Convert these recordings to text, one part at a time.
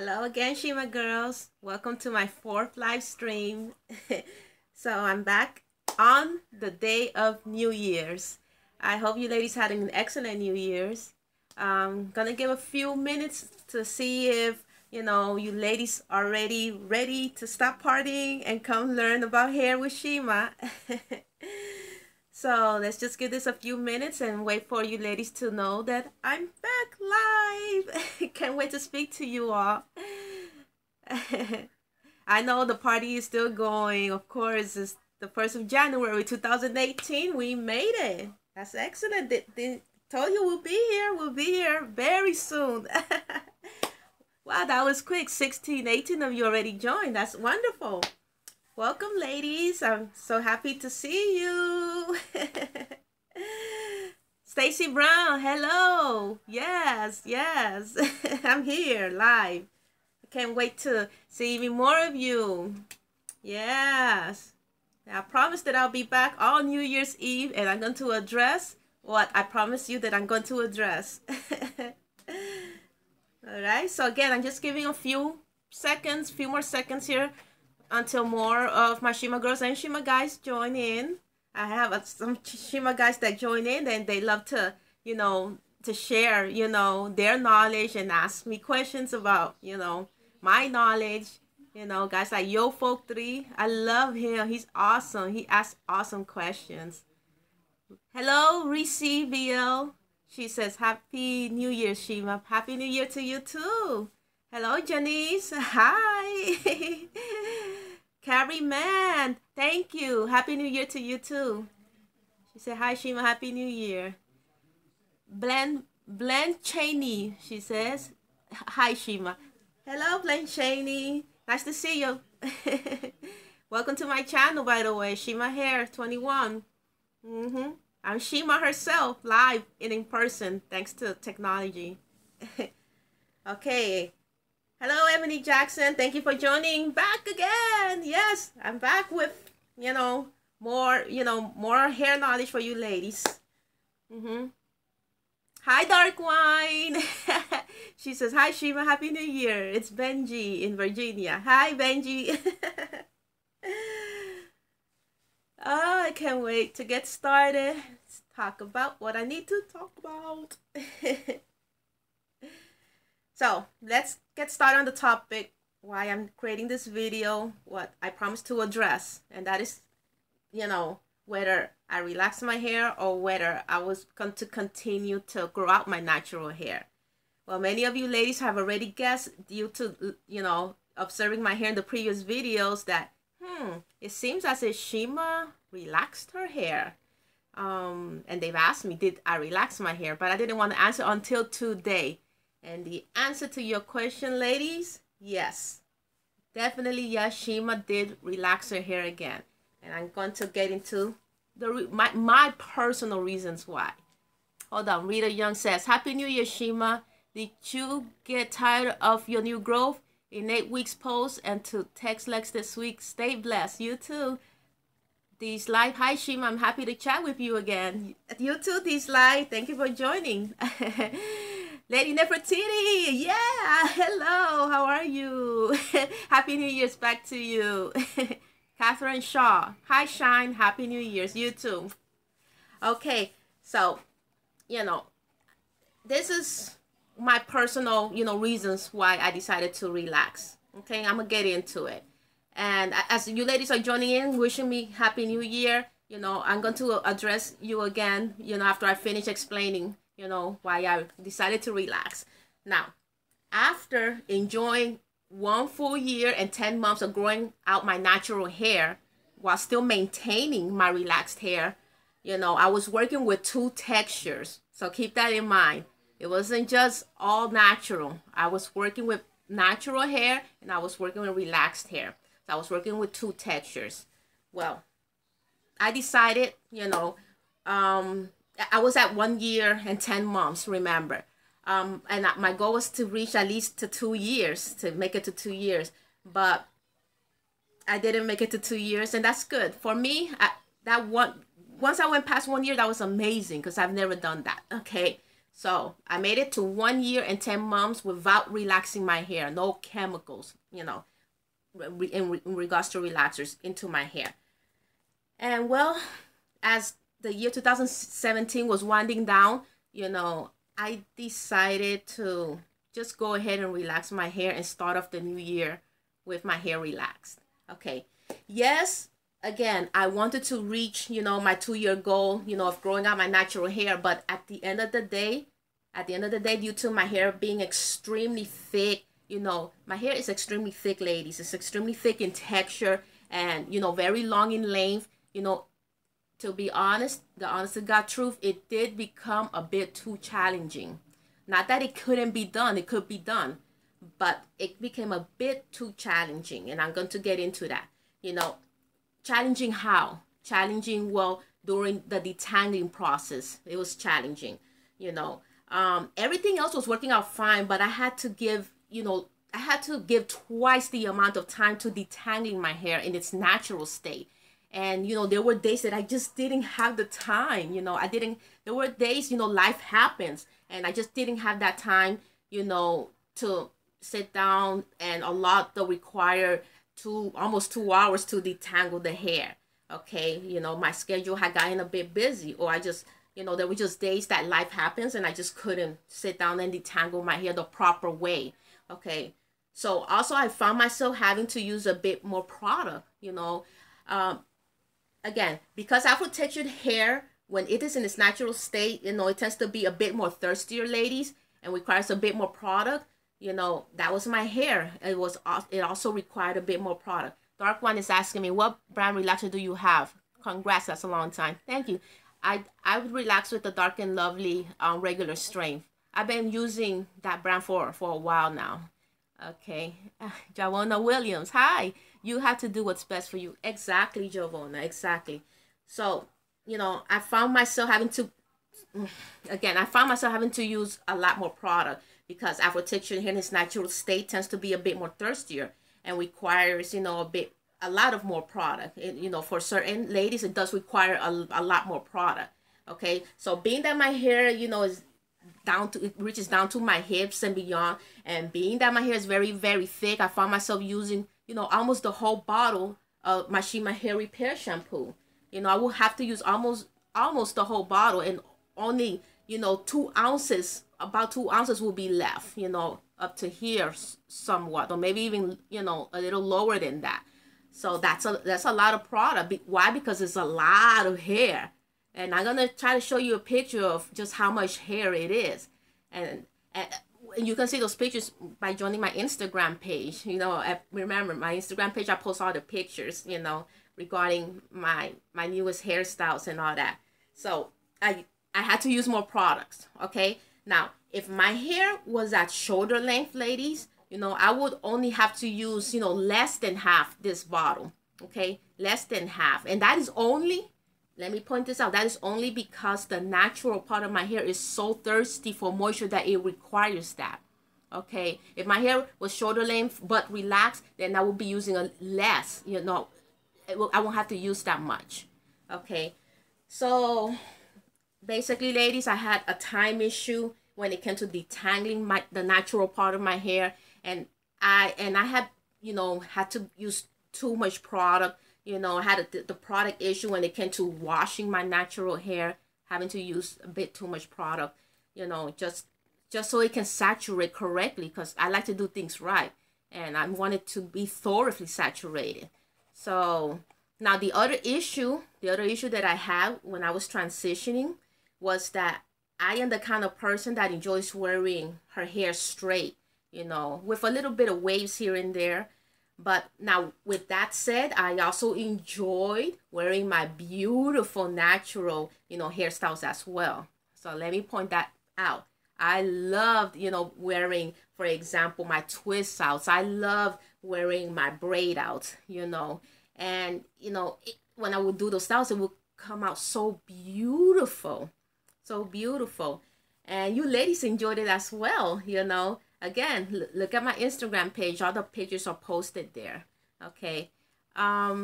Hello again, Shima girls. Welcome to my 4th live stream. So I'm back on the day of New Year's. I hope you ladies had an excellent New Year's. I'm gonna give a few minutes to see if you ladies are ready to stop partying and come learn about hair with Shima. So let's just give this a few minutes and wait for you ladies to know that I'm back live. Can't wait to speak to you all. I know the party is still going. Of course, it's the 1st of January 2018. We made it. That's excellent. They told you we'll be here. We'll be here very soon. Wow, that was quick. 16, 18 of you already joined. That's wonderful. Welcome, ladies. I'm so happy to see you. Stacy Brown, hello. Yes. I'm here live. I can't wait to see even more of you. Yes. I promised that I'll be back on New Year's Eve and I'm going to address what I promised you that I'm going to address. All right. So again, I'm just giving a few more seconds here until more of my Shima girls and Shima guys join in. I have some Shima guys that join in and they love to, to share, their knowledge and ask me questions about, my knowledge. Guys like Yo Folk 3, I love him. He's awesome. He asks awesome questions. Hello, Reese VL. She says, Happy New Year, Shima. Happy New Year to you too. Hello, Janice. Hi. Carrie Man, thank you. Happy New Year to you too. She said, hi, Shima. Happy New Year. Blen Cheney, she says, hi, Shima. Hello, Blen Cheney. Nice to see you. Welcome to my channel, by the way. Shima Hair 21. I'm Shima herself, live and in person, thanks to technology. Okay. Hello, Ebony Jackson. Thank you for joining back again. Yes, I'm back with, more hair knowledge for you ladies. Hi, Dark Wine. She says, hi, Shima. Happy New Year. It's Benji in Virginia. Hi, Benji. Oh, I can't wait to get started. Let's talk about what I need to talk about. So let's get started on the topic, why I'm creating this video, what I promised to address. And that is, whether I relax my hair or whether I was going to continue to grow out my natural hair. Well, many of you ladies have already guessed due to, observing my hair in the previous videos that, it seems as if Shima relaxed her hair. And they've asked me, did I relax my hair? But I didn't want to answer until today. And the answer to your question, ladies, yes. Definitely, yes, Shima did relax her hair again. And I'm going to get into my personal reasons why. Hold on, Rita Young says, Happy New Year, Shima. Did you get tired of your new growth? In 8 weeks post and to text Lex this week. Stay blessed. You too. These live. Hi, Shima. I'm happy to chat with you again. You too, these live. Thank you for joining. Lady Nefertiti, yeah, hello, how are you? Happy New Year's back to you. Catherine Shaw, hi, Shine, Happy New Year's, you too. Okay, so, this is my personal, reasons why I decided to relax. Okay, I'm going to get into it. And as you ladies are joining in, wishing me Happy New Year, I'm going to address you again, after I finish explaining why I decided to relax. Now, after enjoying 1 full year and 10 months of growing out my natural hair while still maintaining my relaxed hair, I was working with 2 textures. So keep that in mind. It wasn't just all natural. I was working with natural hair and I was working with relaxed hair. So I was working with 2 textures. Well, I decided, I was at 1 year and 10 months, remember. And my goal was to reach at least to 2 years, to make it to 2 years. But I didn't make it to 2 years, and that's good. For me, once I went past 1 year, that was amazing because I've never done that, okay? So I made it to 1 year and 10 months without relaxing my hair. No chemicals, you know, in regards to relaxers into my hair. And well, as the year 2017 was winding down, you know, I decided to just go ahead and relax my hair and start off the new year with my hair relaxed. Okay. Yes, again, I wanted to reach, you know, my 2-year goal, you know, of growing out my natural hair. But at the end of the day, due to my hair being extremely thick, you know, my hair is extremely thick, ladies. It's extremely thick in texture and, you know, very long in length. You know, to be honest, the honest to God truth, it did become a bit too challenging. Not that it couldn't be done, it could be done, but it became a bit too challenging, and I'm going to get into that. You know, challenging how? Challenging, well, during the detangling process, it was challenging. You know, everything else was working out fine, but I had to give, you know, I had to give twice the amount of time to detangling my hair in its natural state. And, you know, there were days that I just didn't have the time, you know, there were days, you know, life happens and I just didn't have that time, you know, to sit down and allot the required almost 2 hours to detangle the hair. Okay. You know, my schedule had gotten a bit busy, or I just, you know, there were just days that life happens and I just couldn't sit down and detangle my hair the proper way. Okay. So also I found myself having to use a bit more product, you know, again, because Afro-textured hair, when it is in its natural state, you know, it tends to be a bit more thirstier, ladies, and requires a bit more product. You know, that was my hair. It also required a bit more product. Dark One is asking me, what brand relaxer do you have? Congrats, that's a long time. Thank you. I would relax with the Dark and Lovely regular strength. I've been using that brand for a while now. Okay. Javona Williams, hi. You have to do what's best for you. Exactly, Javona, exactly. So, you know, I found myself having to use a lot more product because Afro-textured hair in its natural state tends to be a bit more thirstier and requires, you know, a lot of more product. You know, for certain ladies, it does require a lot more product. Okay. So being that my hair, you know, it reaches down to my hips and beyond, and being that my hair is very, very thick, I found myself using, you know, almost the whole bottle of my Shima hair repair shampoo. You know, I will have to use almost the whole bottle, and only, you know, 2 ounces, about 2 ounces will be left, you know, up to here somewhat, or maybe even, you know, a little lower than that. So that's a lot of product. Why? Because it's a lot of hair. And I'm going to try to show you a picture of just how much hair it is. And you can see those pictures by joining my Instagram page. You know, remember, my Instagram page, I post all the pictures, you know, regarding my newest hairstyles and all that. So I had to use more products, okay? Now, if my hair was at shoulder length, ladies, you know, I would only have to use, you know, less than half this bottle, okay? Less than half. And that is only, let me point this out, that is only because the natural part of my hair is so thirsty for moisture that it requires that. Okay, if my hair was shoulder length but relaxed, then I would be using a less, you know, I won't have to use that much. Okay, so basically, ladies, I had a time issue when it came to detangling the natural part of my hair, and I had, you know, had to use too much product. You know, I had the product issue when it came to washing my natural hair, having to use a bit too much product, you know, just so it can saturate correctly, because I like to do things right, and I want it to be thoroughly saturated. So now the other issue that I had when I was transitioning was that I am the kind of person that enjoys wearing her hair straight, you know, with a little bit of waves here and there. But now, with that said, I also enjoyed wearing my beautiful natural, you know, hairstyles as well. So let me point that out. I loved, you know, wearing, for example, my twist outs. I love wearing my braid outs, you know. And, you know, when I would do those styles, it would come out so beautiful. So beautiful. And you ladies enjoyed it as well, you know. Again, look at my Instagram page. All the pictures are posted there. Okay. Let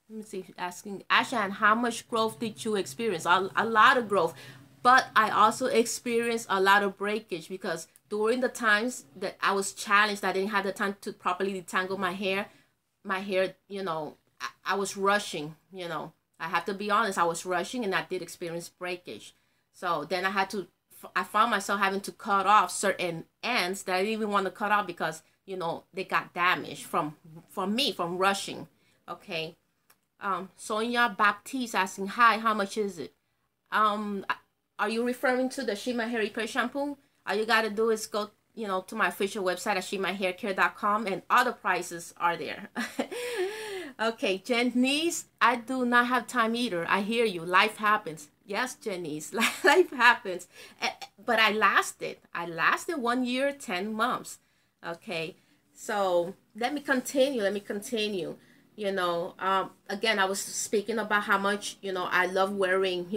me see. Asking Ashan, how much growth did you experience? A lot of growth. But I also experienced a lot of breakage because during the times that I was challenged, I didn't have the time to properly detangle my hair. My hair, I was rushing, I have to be honest, I was rushing and I did experience breakage. So then I found myself having to cut off certain ends that I didn't even want to cut off because, they got damaged from rushing. Okay. Sonia Baptiste asking, hi, how much is it? Are you referring to the Shima Hair Repair Shampoo? All you gotta do is go, to my official website at shimahaircare.com, and all the prices are there. Okay, Janice, I do not have time either. I hear you. Life happens. Yes, Janice, life happens. But I lasted. 1 year, 10 months. Okay, so let me continue. Again, I was speaking about how much, I love wearing,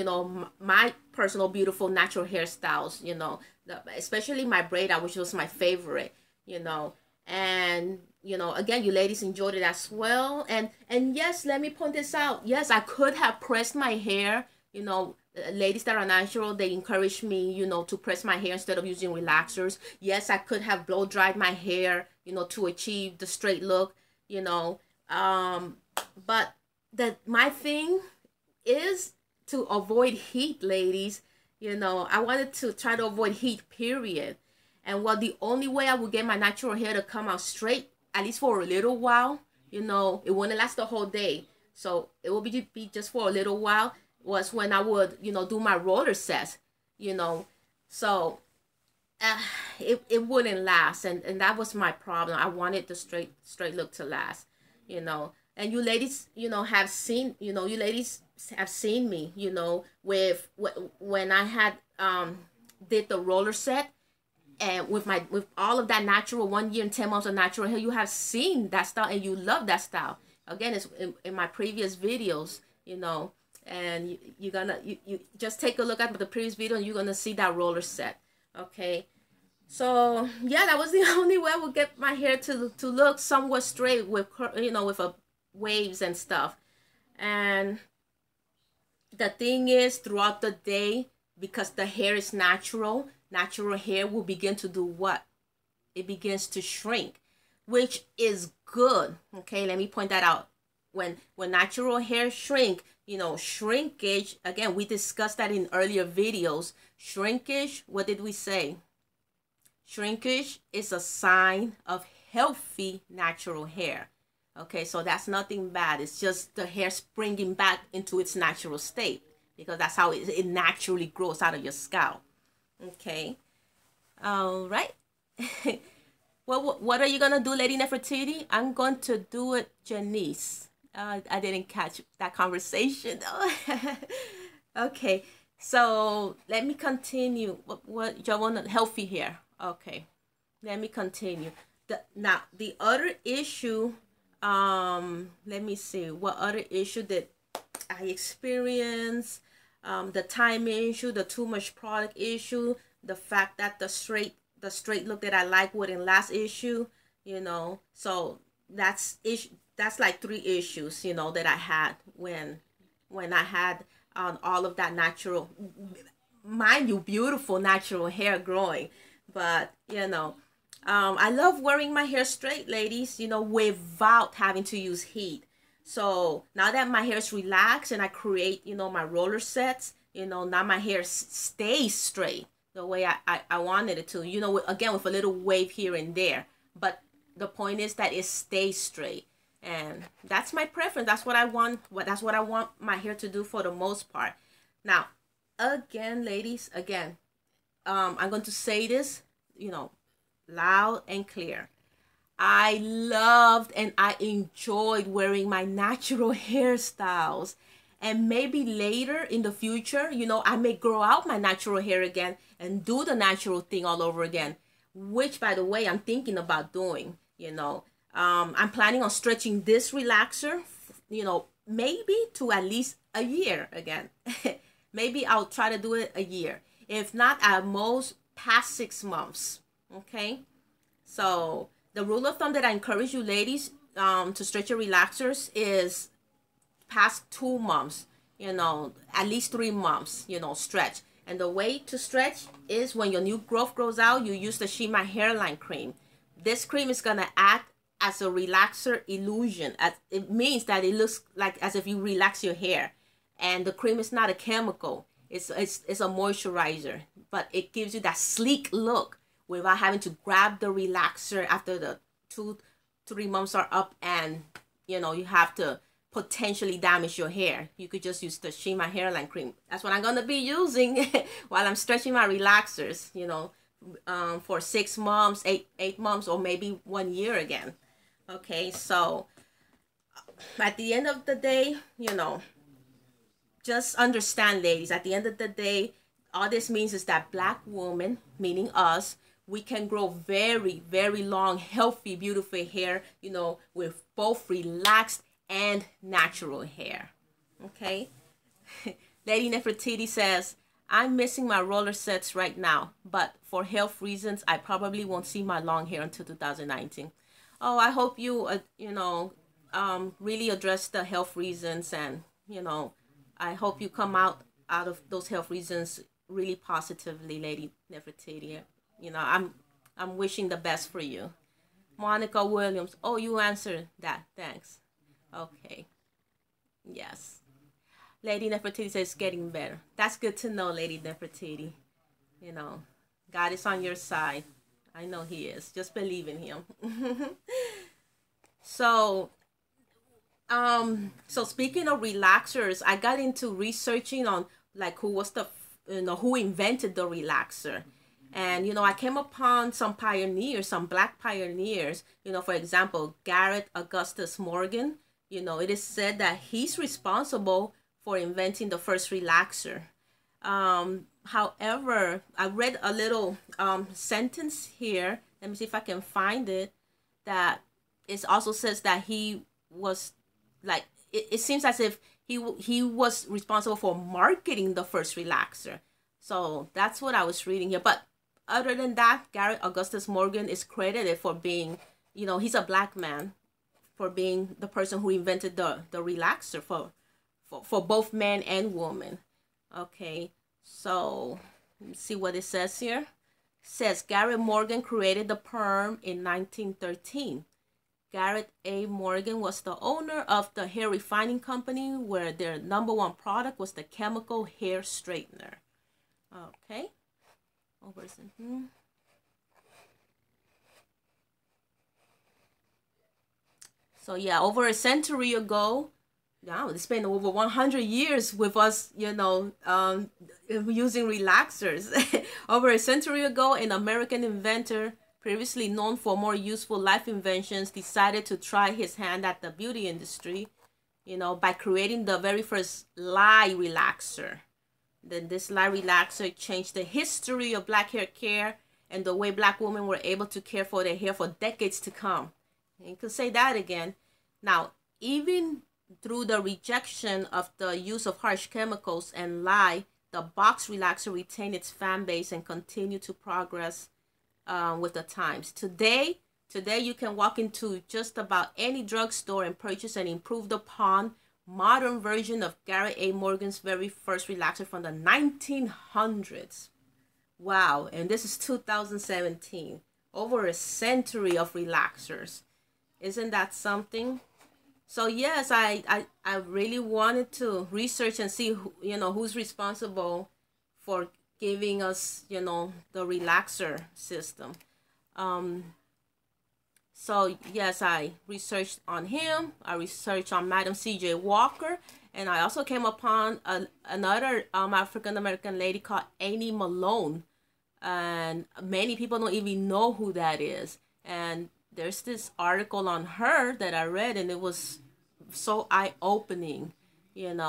my personal beautiful natural hairstyles, especially my braid out, which was my favorite, and, again, you ladies enjoyed it as well. And yes, let me point this out. Yes, I could have pressed my hair, ladies that are natural, they encourage me, to press my hair instead of using relaxers. Yes, I could have blow dried my hair, to achieve the straight look, but my thing is to avoid heat, ladies. I wanted to try to avoid heat, period. And the only way I would get my natural hair to come out straight, at least for a little while, it wouldn't last the whole day. So it will be just for a little while, was when I would, do my roller sets, so it wouldn't last. And that was my problem. I wanted the straight look to last, and you ladies, have seen, you ladies have seen me, with when I had did the roller set, and with all of that natural 1 year and 10 months of natural hair, you have seen that style and you love that style. Again, it's in my previous videos, and you're gonna you just take a look at the previous video and you're gonna see that roller set. Okay, so yeah, that was the only way I would get my hair to look somewhat straight with with a waves and stuff. And the thing is, throughout the day, because the hair is natural hair will begin to do what? It begins to shrink, which is good. Okay, let me point that out. When natural hair shrink, shrinkage, again, we discussed that in earlier videos. Shrinkage, what did we say? Shrinkage is a sign of healthy natural hair. Okay, so that's nothing bad. It's just the hair springing back into its natural state, because that's how it naturally grows out of your scalp. Okay, all right. Well, what are you gonna do, Lady Nefertiti? I'm going to do it, Janice. I didn't catch that conversation though. Okay, so let me continue. What you want? Healthy hair. Okay, let me continue. Now the other issue. Let me see. What other issue did I experience? The time issue, the too much product issue, the fact that the straight look that I like wouldn't last issue, so that's like 3 issues, that I had when I had all of that natural, mind you, beautiful natural hair growing. But I love wearing my hair straight, ladies, without having to use heat. So now that my hair is relaxed and I create, my roller sets, now my hair stays straight the way I wanted it to, again, with a little wave here and there. But the point is that it stays straight. And that's my preference. That's what I want. That's what I want my hair to do for the most part. Now, again, ladies, I'm going to say this, loud and clear. I loved and I enjoyed wearing my natural hairstyles. And maybe later in the future, I may grow out my natural hair again and do the natural thing all over again. Which, by the way, I'm thinking about doing, I'm planning on stretching this relaxer, maybe to at least a year again. Maybe I'll try to do it a year. If not, at most past 6 months. Okay? So the rule of thumb that I encourage you ladies to stretch your relaxers is past 2 months, at least 3 months, stretch. And the way to stretch is when your new growth grows out, you use the Shima hairline cream. This cream is gonna act as a relaxer illusion. As it means that it looks like as if you relax your hair. And the cream is not a chemical. It's a moisturizer, but it gives you that sleek look without having to grab the relaxer after the 2-3 months are up, and you have to potentially damage your hair. You could just use the Shima hairline cream. That's what I'm gonna be using while I'm stretching my relaxers, for 6 months, 8 months, or maybe 1 year again. Okay, so at the end of the day, just understand, ladies, at the end of the day, all this means is that Black women, meaning us, we can grow very, very long, healthy, beautiful hair, with both relaxed and natural hair. Okay? Lady Nefertiti says, I'm missing my roller sets right now, but for health reasons, I probably won't see my long hair until 2019. Oh, I hope you, really address the health reasons, and, I hope you come out of those health reasons really positively, Lady Nefertiti. I'm wishing the best for you. Monica Williams. Oh, you answered that. Thanks. Okay. Yes. Lady Nefertiti says it's getting better. That's good to know, Lady Nefertiti. God is on your side. I know he is. Just believe in him. So speaking of relaxers, I got into researching on who invented the relaxer. And, I came upon some pioneers, some Black pioneers, for example, Garrett Augustus Morgan. It is said that he's responsible for inventing the first relaxer. However, I read a little sentence here. Let me see if I can find it. That it also says that he was it seems as if he was responsible for marketing the first relaxer. So that's what I was reading here. But other than that, Garrett Augustus Morgan is credited for being, he's a Black man, for being the person who invented the relaxer for both men and women. Okay, so let's see what it says here. It says Garrett Morgan created the Perm in 1913. Garrett A. Morgan was the owner of the hair refining company, where their #1 product was the chemical hair straightener. Okay. So yeah, over a century ago, now it's been over 100 years with us, using relaxers. Over a century ago, an American inventor, previously known for more useful life inventions, decided to try his hand at the beauty industry, by creating the very first lye relaxer. Then this lye relaxer changed the history of Black hair care and the way Black women were able to care for their hair for decades to come. And you could say that again. Now, even through the rejection of the use of harsh chemicals and lye, the box relaxer retained its fan base and continued to progress with the times. Today you can walk into just about any drugstore and purchase an improved upon modern version of Garrett A. Morgan's very first relaxer from the 1900s. Wow, and this is 2017. Over a century of relaxers. Isn't that something? So yes, I really wanted to research and see who's responsible for giving us, the relaxer system. So yes, I researched on him. I researched on Madam C.J. Walker, and I also came upon another African American lady called Annie Malone, and many people don't even know who that is. And there's this article on her that I read, and it was so eye-opening, and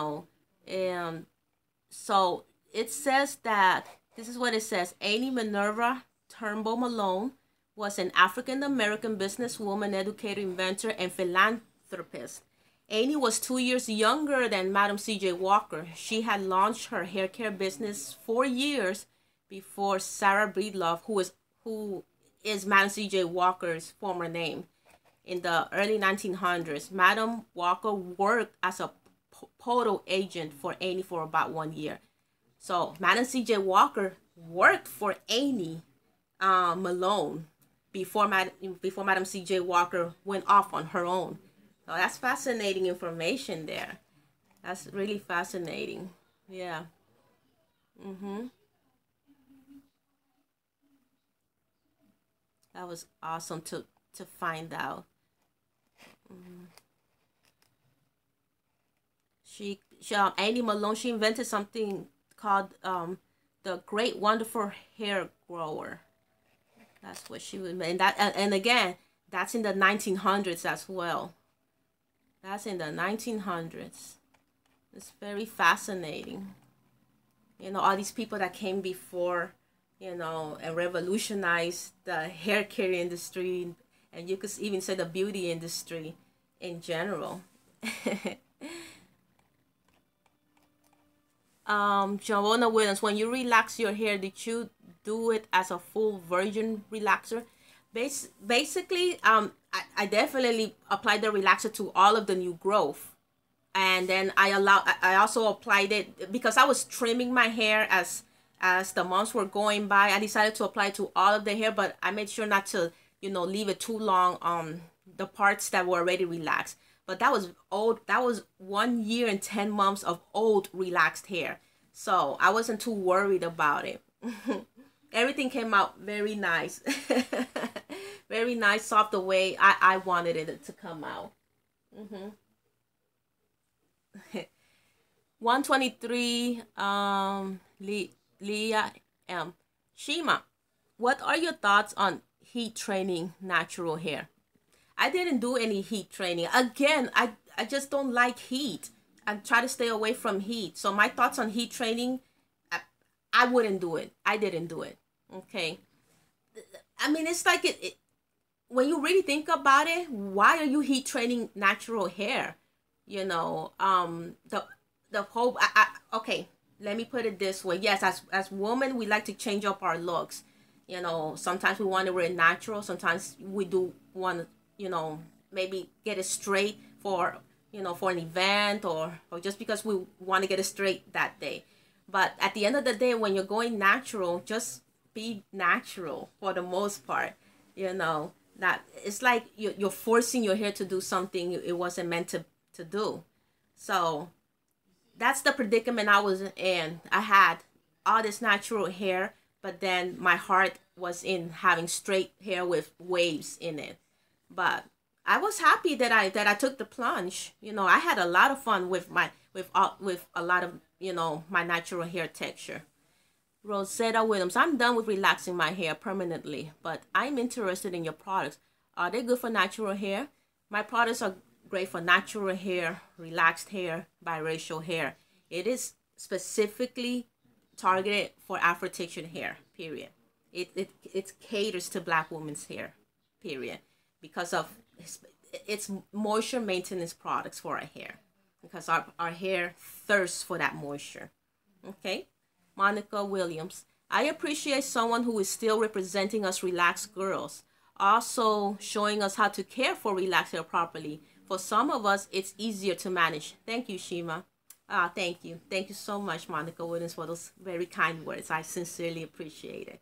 so it says that, this is what it says: Annie Minerva Turnbull Malone was an African-American businesswoman, educator, inventor, and philanthropist. Annie was 2 years younger than Madam C.J. Walker. She had launched her hair care business 4 years before Sarah Breedlove, who is Madam C.J. Walker's former name. In the early 1900s, Madam Walker worked as a photo agent for Annie for about 1 year. So Madam C.J. Walker worked for Amy Malone before Madam C.J. Walker went off on her own. So that's fascinating information there. That's really fascinating. Yeah. That was awesome to find out. Amy Malone, she invented something called the Great Wonderful Hair Grower. That's what she would, and that, and again, that's in the 1900s as well. That's in the 1900s. It's very fascinating. All these people that came before, and revolutionized the hair care industry, and you could even say the beauty industry in general. Joanna Williams, when you relax your hair, did you do it as a full virgin relaxer? Basically, I definitely applied the relaxer to all of the new growth, and then I also applied it because I was trimming my hair as the months were going by. I decided to apply it to all of the hair, but I made sure not to leave it too long on the parts that were already relaxed. But that was old. That was 1 year and 10 months of old relaxed hair. So I wasn't too worried about it. Everything came out very nice. Very nice, soft the way I wanted it to come out. 123, Leah M. Shima, what are your thoughts on heat training natural hair? I didn't do any heat training. Again, I just don't like heat. I try to stay away from heat. So my thoughts on heat training, I wouldn't do it. I didn't do it. Okay. I mean, it's like when you really think about it, why are you heat training natural hair? The whole, okay, let me put it this way. Yes, as women, we like to change up our looks. Sometimes we want to wear natural. Sometimes we do want to, maybe get it straight for an event or just because we want to get it straight that day. But at the end of the day, when you're going natural, just be natural for the most part. That it's like you're forcing your hair to do something it wasn't meant to do. So that's the predicament I was in. I had all this natural hair, but then my heart was in having straight hair with waves in it. But I was happy that I took the plunge. I had a lot of fun with a lot of my natural hair texture. Rosetta Williams, I'm done with relaxing my hair permanently, but I'm interested in your products. Are they good for natural hair? My products are great for natural hair, relaxed hair, biracial hair. It is specifically targeted for Afro-textured hair, period. It caters to Black women's hair, period, because of it's moisture maintenance products for our hair, because our hair thirsts for that moisture. Okay. Monica Williams, I appreciate someone who is still representing us relaxed girls, also showing us how to care for relaxed hair properly. For some of us, it's easier to manage. Thank you, Shima. Thank you. Thank you so much, Monica Williams, for those very kind words. I sincerely appreciate it.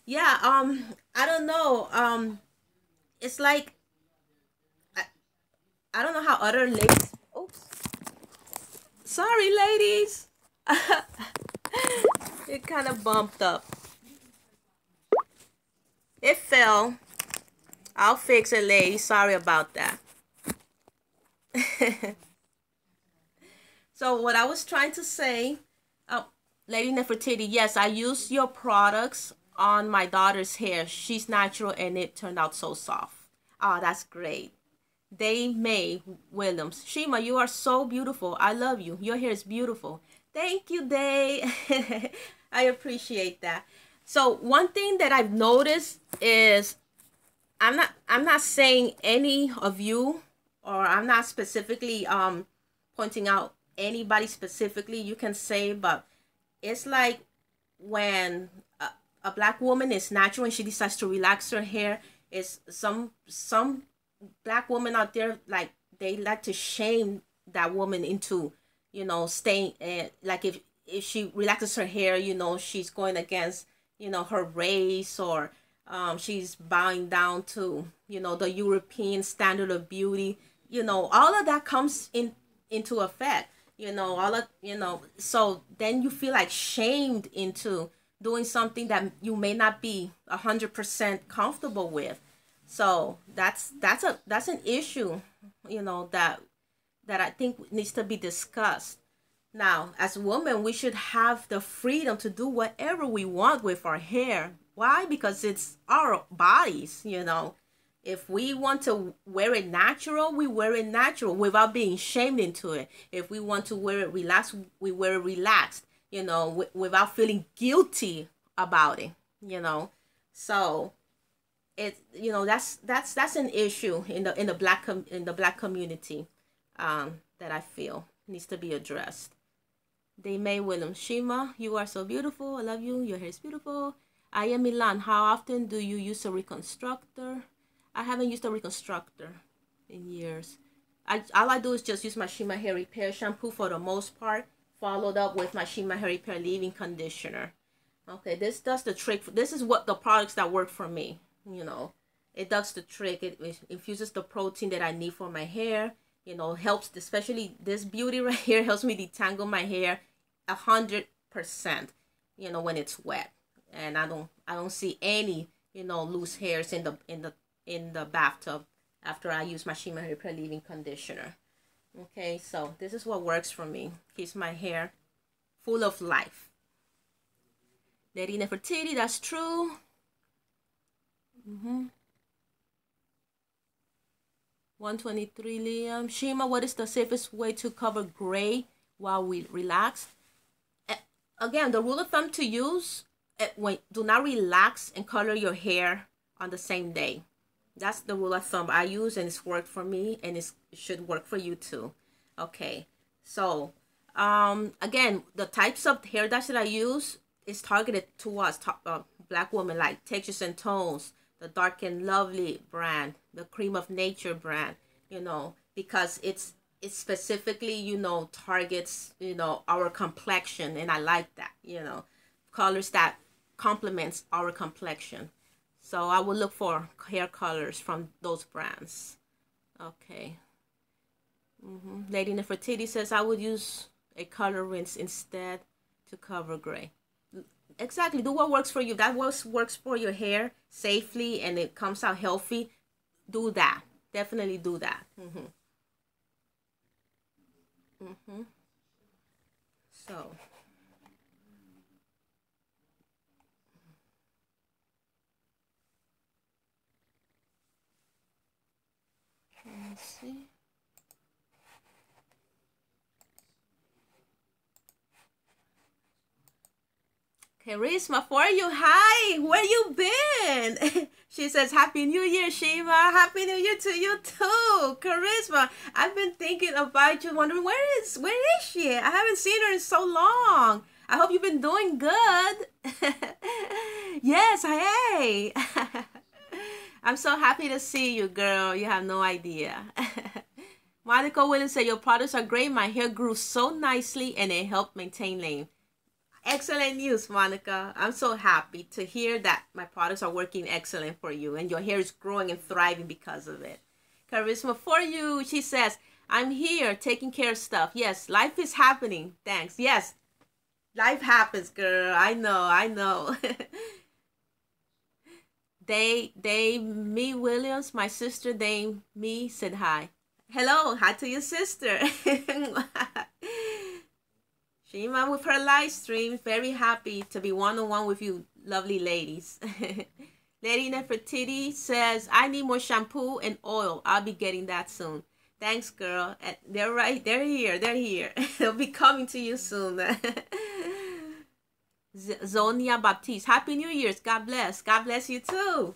Yeah, I don't know. It's like, I don't know how other ladies, oops. Sorry, ladies. It kind of bumped up. It fell. I'll fix it, ladies. Sorry about that. So what I was trying to say, Lady Nefertiti, yes, I used your products on my daughter's hair. She's natural and it turned out so soft. Oh, that's great. Dave May Williams, Shima, you are so beautiful. I love you. Your hair is beautiful. Thank you, Dave. I appreciate that. So one thing that I've noticed is I'm not saying any of you, or I'm not specifically pointing out anybody specifically. You can say, but it's like when a Black woman is natural and she decides to relax her hair, is some Black women out there, like, they like to shame that woman into staying, like, if she relaxes her hair, you know, she's going against, you know, her race, or she's bowing down to, you know, the European standard of beauty. You know, all of that comes into effect. You know, all of, you know, so then you feel like shamed into doing something that you may not be 100% comfortable with. So that's an issue, you know, that I think needs to be discussed. Now, as women, we should have the freedom to do whatever we want with our hair. Why? Because it's our bodies, you know. If we want to wear it natural, we wear it natural without being shamed into it. If we want to wear it relaxed, we wear it relaxed, you know, without feeling guilty about it, you know. So it, you know, that's an issue in the black community, that I feel needs to be addressed. They May Williams, Shima, you are so beautiful. I love you. Your hair is beautiful. I am Milan. How often do you use a reconstructor? I haven't used a reconstructor in years. All I do is just use my Shima hair repair shampoo for the most part, followed up with my Shima hair repair leave-in conditioner. Okay, this does the trick. This is what the products that work for me. You know, it does the trick. It infuses the protein that I need for my hair. You know, helps, especially this beauty right here, helps me detangle my hair 100%. You know, when it's wet, and I don't see any, you know, loose hairs in the bathtub after I use my Shima hair repair leave-in conditioner. Okay, so this is what works for me. Keeps my hair full of life. Lady Nefertiti, that's true. 123 Liam. Shima, what is the safest way to cover gray while we relax? Again, the rule of thumb to use, do not relax and color your hair on the same day. That's the rule of thumb I use, and it's worked for me, and it should work for you too. Okay, so again, the types of hair dyes that I use is targeted towards black women, like Textures and Tones, the Dark and Lovely brand, the Cream of Nature brand, you know, because it specifically, you know, targets, you know, our complexion, and I like that, you know, colors that complements our complexion. So I will look for hair colors from those brands. Okay. Lady Nefertiti says I would use a color rinse instead to cover gray. Exactly. Do what works for you. That works for your hair safely and it comes out healthy. Do that. Definitely do that. So. Let's see. Charisma for you. Hi, where you been? She says, Happy New Year, Shima. Happy New Year to you too. Charisma, I've been thinking about you, wondering where is she? I haven't seen her in so long. I hope you've been doing good. Yes, hey. I'm so happy to see you, girl. You have no idea. Monica Williams said, your products are great. My hair grew so nicely and it helped maintain length. Excellent news, Monica. I'm so happy to hear that my products are working excellent for you and your hair is growing and thriving because of it. Charisma for you. She says, I'm here taking care of stuff. Yes, life is happening. Thanks. Yes, life happens, girl. I know. Me Williams, my sister me said hi. Hello, hi to your sister. Shima with her live stream, very happy to be one-on-one with you lovely ladies. Lady Nefertiti says, I need more shampoo and oil. I'll be getting that soon. Thanks, girl. They're right. They're here. They'll be coming to you soon. Zonia Baptiste, Happy New Year's. God bless. God bless you too.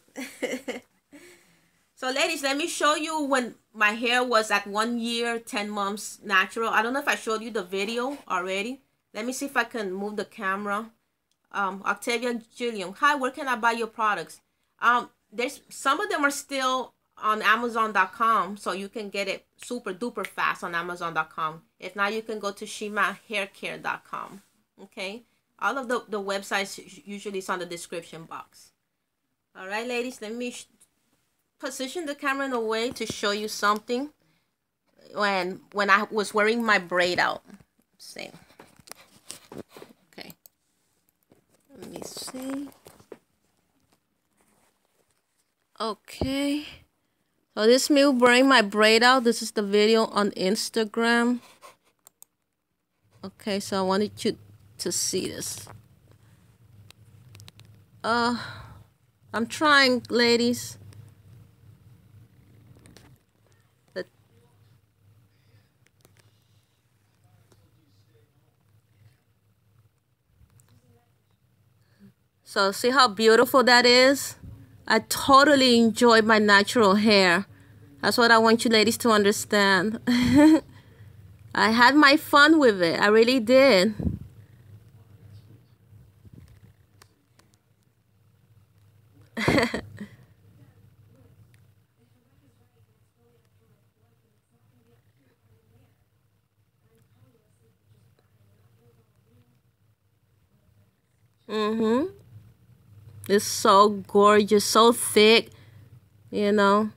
So ladies, let me show you when my hair was at 1 year, 10 months natural. I don't know if I showed you the video already. Let me see if I can move the camera. Octavia Gilliam, hi, where can I buy your products? There's some of them are still on Amazon.com, so you can get it super duper fast on Amazon.com. If not, you can go to ShimaHairCare.com. Okay, all of the websites usually is on the description box. All right, ladies, let me position the camera in a way to show you something when I was wearing my braid out. Same. Okay, let me see. Okay, so this is me wearing my braid out. This is the video on Instagram. Okay, so I wanted you to see this. I'm trying, ladies. So see how beautiful that is? I totally enjoy my natural hair. That's what I want you ladies to understand. I had my fun with it. I really did. Mm-hmm. It's so gorgeous, so thick, you know.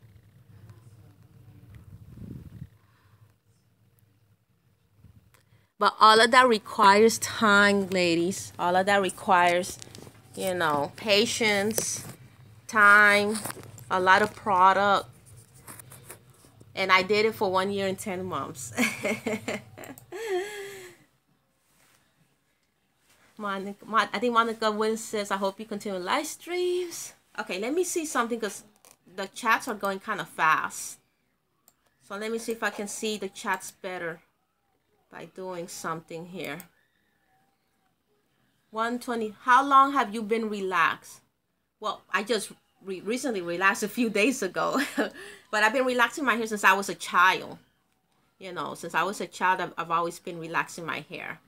But all of that requires time, ladies. All of that requires, you know, patience, time, a lot of product. And I did it for 1 year and 10 months. I think Monica Williams says, I hope you continue live streams. Okay, let me see something because the chats are going kind of fast. So let me see if I can see the chats better by doing something here. 120. How long have you been relaxed? Well, I just recently relaxed a few days ago. But I've been relaxing my hair since I was a child. You know, since I was a child, I've always been relaxing my hair.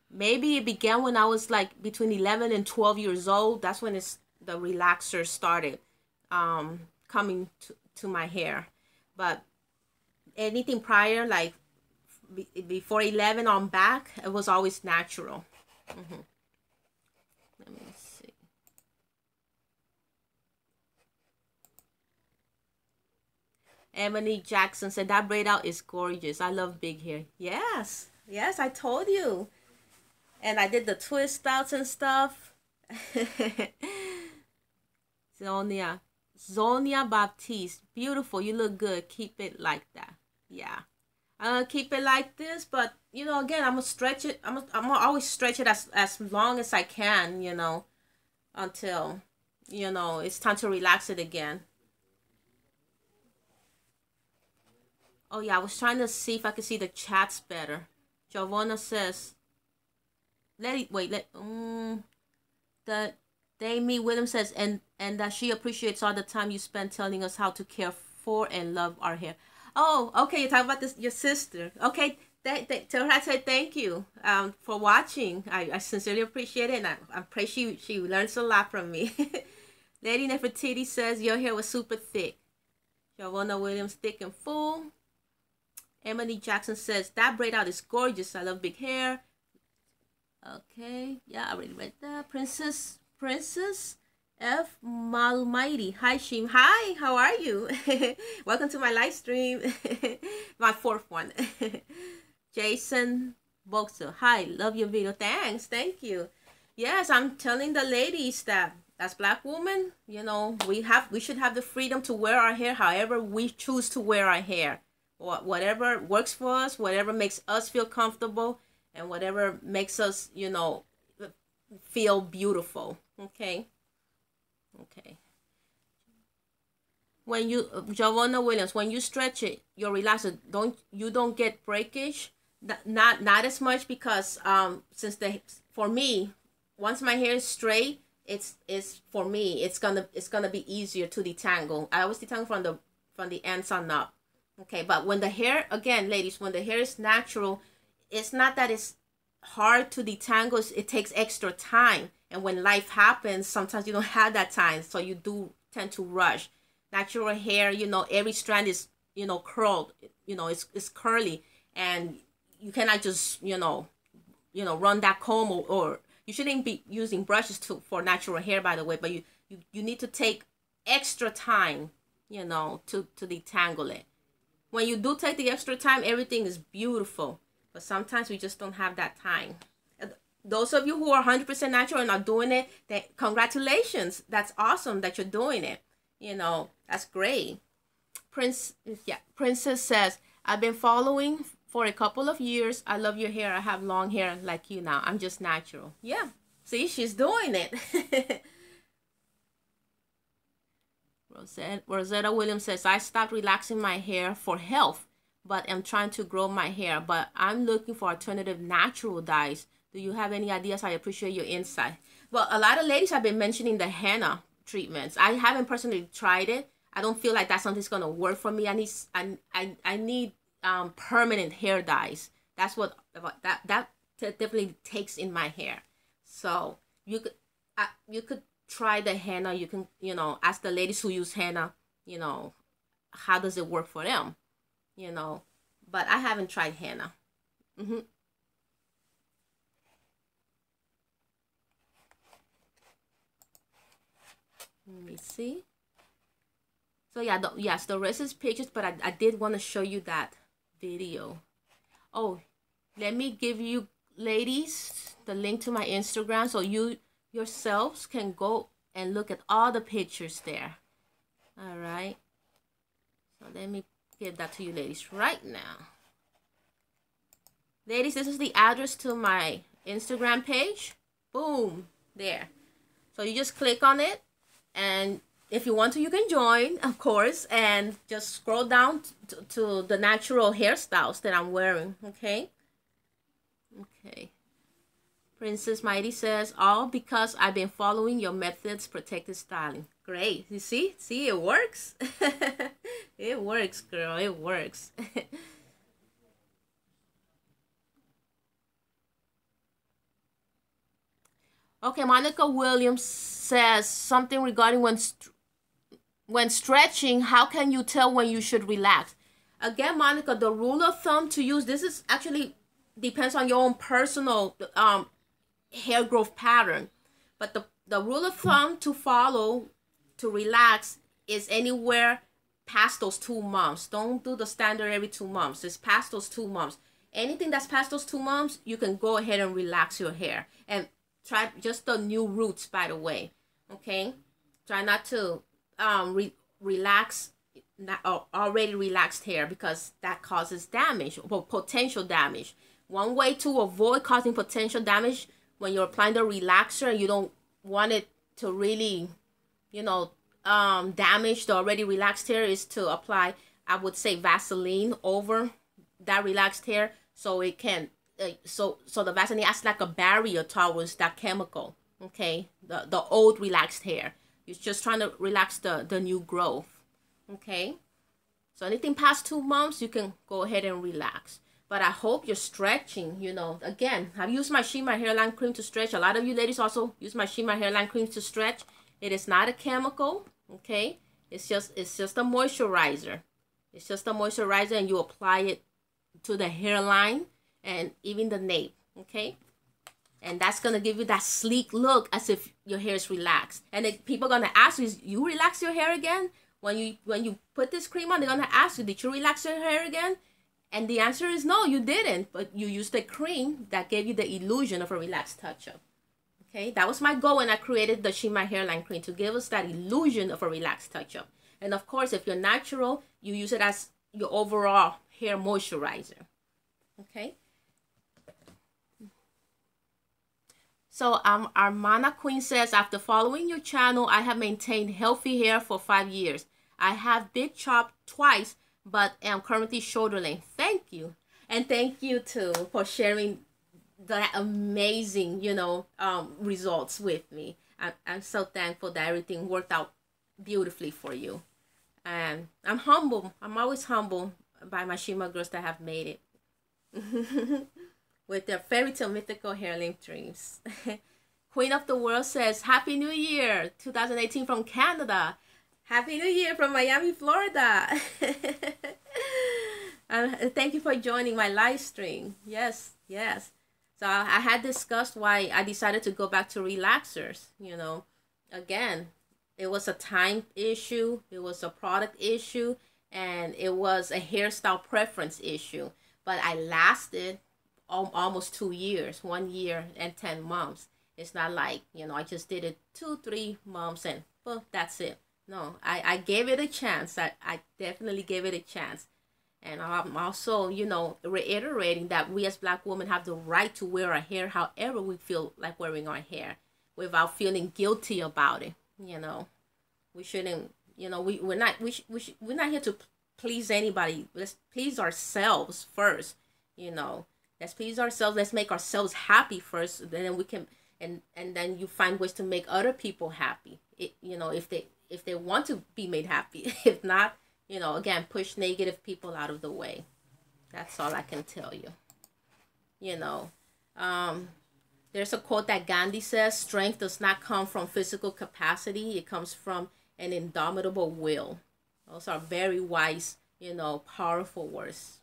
Maybe it began when I was like between 11 and 12 years old. That's when the relaxer started coming to my hair. But anything prior, like before 11 on back, it was always natural. Let me see. Emily Jackson said, that braid out is gorgeous. I love big hair. Yes. Yes, I told you. And I did the twist outs and stuff. Zonia Baptiste. Beautiful. You look good. Keep it like that. Yeah. I'm going to keep it like this. But, you know, again, I'm going to stretch it. I'm going to always stretch it as long as I can, you know, until, you know, it's time to relax it again. Oh, yeah. I was trying to see if I could see the chats better. Giovanna says, that Damie Williams says, and that she appreciates all the time you spend telling us how to care for and love our hair. Oh, okay, you're talking about this, your sister. Okay, tell her I say thank you for watching. I sincerely appreciate it, and I pray she learns a lot from me. Lady Nefertiti says, your hair was super thick. Giovanna Williams, thick and full. Emily Jackson says, that braid out is gorgeous. I love big hair. Okay, yeah, I already read that. Princess F. Malmighty. Hi, Shim. Hi, how are you? Welcome to my live stream. My fourth one. Jason Boxer. Hi, love your video. Thanks, thank you. Yes, I'm telling the ladies that as Black women, you know, we should have the freedom to wear our hair however we choose to wear our hair. Whatever works for us, whatever makes us feel comfortable, and whatever makes us, you know, feel beautiful. Okay. Okay. When you, Giovanna Williams, when you stretch it, your relaxer, you don't get breakage. Not as much because for me, once my hair is straight, it's for me, it's gonna be easier to detangle. I always detangle from the ends on up. Okay, but when the hair, again, ladies, when the hair is natural, it's not that it's hard to detangle. It takes extra time. And when life happens, sometimes you don't have that time. So you do tend to rush. Natural hair, you know, every strand is, you know, curled. You know, it's curly. And you cannot just, you know, run that comb, or you shouldn't be using brushes for natural hair, by the way, but you need to take extra time, to detangle it. When you do take the extra time, everything is beautiful, but sometimes we just don't have that time. Those of you who are 100% natural and are doing it, congratulations. That's awesome that you're doing it. That's great. Princess says, I've been following for a couple of years. I love your hair. I have long hair like you now. I'm just natural. Yeah. See, she's doing it. Rosetta Williams says, I stopped relaxing my hair for health, but I'm trying to grow my hair. But I'm looking for alternative natural dyes. Do you have any ideas? I appreciate your insight. Well, a lot of ladies have been mentioning the henna treatments. I haven't personally tried it. I don't feel like that's something that's gonna work for me. I need permanent hair dyes. That's what that definitely takes in my hair. So you could try the henna. You can ask the ladies who use henna, how does it work for them, but I haven't tried henna. Let me see. So yeah, yes, the rest is pictures, but I did want to show you that video. Oh, let me give you ladies the link to my Instagram so you yourselves can go and look at all the pictures there. All right. So let me give that to you ladies right now. Ladies, this is the address to my Instagram page. Boom, there. So you just click on it, and if you want to, you can join, of course, and just scroll down to the natural hairstyles that I'm wearing, okay? Okay. Princess Mighty says, all because I've been following your methods, protective styling. Great. You see? See, it works. It works, girl. It works. Okay, Monica Williams says something regarding when stretching, how can you tell when you should relax? Again, Monica, the rule of thumb to use, this is actually depends on your own personal hair growth pattern. But the rule of thumb to follow to relax is anywhere past those 2 months. Don't do the standard every 2 months. It's past those 2 months. Anything that's past those 2 months, you can go ahead and relax your hair. And try just the new roots, by the way. Okay? Try not to relax already relaxed hair, because that causes damage or potential damage. One way to avoid causing potential damage when you're applying the relaxer and you don't want it to really, damage the already relaxed hair is to apply, I would say, Vaseline over that relaxed hair, so it can, so the Vaseline acts like a barrier towards that chemical. Okay, the old relaxed hair. You're just trying to relax the new growth. Okay, so anything past 2 months, you can go ahead and relax. But I hope you're stretching, Again, I've used my Shima hairline cream to stretch. A lot of you ladies also use my Shima hairline cream to stretch. It is not a chemical, okay? It's just a moisturizer. It's just a moisturizer, and you apply it to the hairline and even the nape, okay? And that's going to give you that sleek look as if your hair is relaxed. And then people are going to ask you relax your hair again? When you put this cream on, they're going to ask you, did you relax your hair again? And the answer is no, you didn't. But you used a cream that gave you the illusion of a relaxed touch-up. Okay, that was my goal when I created the Shima hairline cream, to give us that illusion of a relaxed touch-up. And of course, if you're natural, you use it as your overall hair moisturizer. Okay. So Armana Queen says, after following your channel, I have maintained healthy hair for 5 years. I have big chop twice, but am currently shoulder length. Thank you. And thank you too for sharing the amazing, results with me. I'm so thankful that everything worked out beautifully for you. And I'm humble. I'm always humble by my Shima girls that have made it. With their fairy tale mythical hair length dreams. Queen of the World says, Happy New Year 2018 from Canada. Happy New Year from Miami, Florida. Thank you for joining my live stream. Yes, yes. So I had discussed why I decided to go back to relaxers. Again, it was a time issue, it was a product issue, and it was a hairstyle preference issue. But I lasted almost 2 years, 1 year and 10 months. It's not like, I just did it 2, 3 months and well, that's it. No, I gave it a chance. I definitely gave it a chance. And I'm also, reiterating that we as Black women have the right to wear our hair however we feel like wearing our hair without feeling guilty about it. We shouldn't, we're not here to please anybody. Let's please ourselves first. Let's please ourselves. Let's make ourselves happy first. Then we can, and then you find ways to make other people happy. If they want to be made happy. If not, again, push negative people out of the way. That's all I can tell you. There's a quote that Gandhi says, strength does not come from physical capacity. It comes from an indomitable will. Those are very wise, powerful words.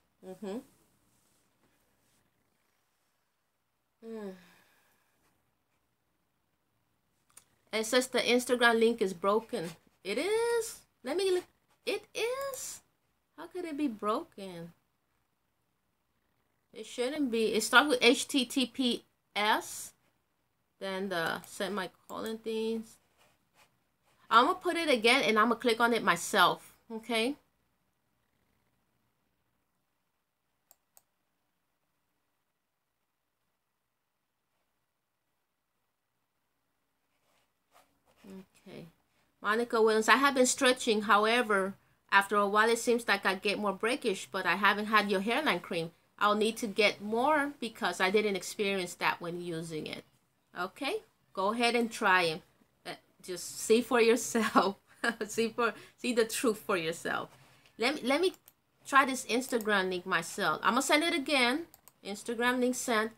It says the Instagram link is broken. It is? Let me look. It is? How could it be broken? It shouldn't be. It starts with HTTPS. Then the semicolon things. I'm going to put it again and I'm going to click on it myself. Okay? Okay. Monica Williams, I have been stretching. However, after a while, it seems like I get more breakish, but I haven't had your hairline cream. I'll need to get more because I didn't experience that when using it. Okay? Go ahead and try it. Just see for yourself. see the truth for yourself. Let me try this Instagram link myself. I'm going to send it again. Instagram link sent.